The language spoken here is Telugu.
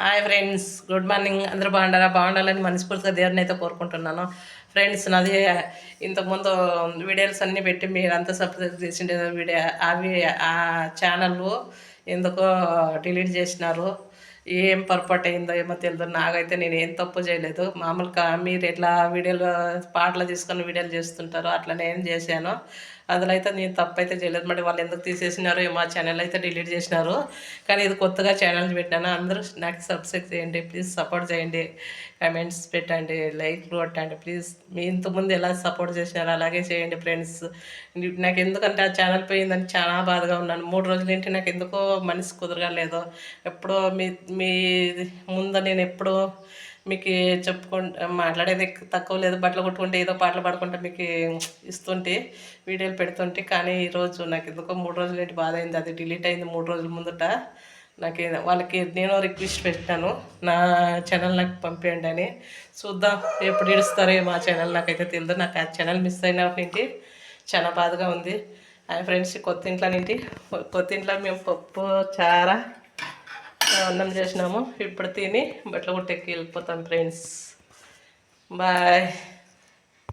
Hi friends, good morning. అందరూ బాగుండాలని మనస్ఫూర్తిగా దేవుడిని అయితే కోరుకుంటున్నాను. ఫ్రెండ్స్, నాది ఇంతకుముందు వీడియోస్ అన్నీ పెట్టి మీరు అంతా సబ్స్క్రైబ్ చేసిండే వీడియో అవి ఆ ఛానల్ ఎందుకో డిలీట్ చేసినారు. ఏం పొరపాటు అయిందో ఏమో తెలియదు. నాకైతే నేను ఏం తప్పు చేయలేదు. మామూలుగా మీరు ఎట్లా వీడియోలు పాటలు తీసుకొని వీడియోలు చేస్తుంటారో అట్లా నేను చేశాను. అందులో అయితే నేను తప్పు అయితే చేయలేదు. మరి వాళ్ళు ఎందుకు తీసేసినారో మా ఛానల్ అయితే డిలీట్ చేసినారు. కానీ ఇది కొత్తగా ఛానల్ పెట్టాను. అందరూ నాకు సబ్స్క్రైబ్ చేయండి, ప్లీజ్ సపోర్ట్ చేయండి, కమెంట్స్ పెట్టండి, లైక్ కొట్టండి ప్లీజ్. మీ ఇంతకుముందు ఎలా సపోర్ట్ చేసినారో అలాగే చేయండి ఫ్రెండ్స్. నాకు ఎందుకంటే ఆ ఛానల్ పోయిందని చాలా బాధగా ఉన్నాను. 3 రోజుల నుండి నాకు ఎందుకో మనసు కుదరలేదు. ఎప్పుడో మీ మీ ముందు నేను ఎప్పుడో మీకు మాట్లాడేది తక్కువ లేదు. బట్టలు కొట్టుకుంటే ఏదో పాటలు పాడుకుంటే మీకు ఇస్తుంటే వీడియోలు పెడుతుంటే, కానీ ఈరోజు నాకు ఎందుకో 3 రోజుల నుండి బాధ అయింది. అది డిలీట్ అయింది 3 రోజుల ముందుట. నాకు వాళ్ళకి నేను రిక్వెస్ట్ పెట్టాను, నా ఛానల్ నాకు పంపేయండి అని. చూద్దాం ఎప్పుడు ఇడుస్తారో మా ఛానల్, నాకైతే తెలియదు. నాకు ఆ ఛానల్ మిస్ అయినప్పటి చాలా బాధగా ఉంది. ఫ్రెండ్స్, కొత్త ఇంట్లో మేము పప్పు చారా అన్నం చేసినాము. ఇప్పుడు తిని బట్టలు కుట్టెక్కి వెళ్ళిపోతాం ఫ్రెండ్స్. బాయ్.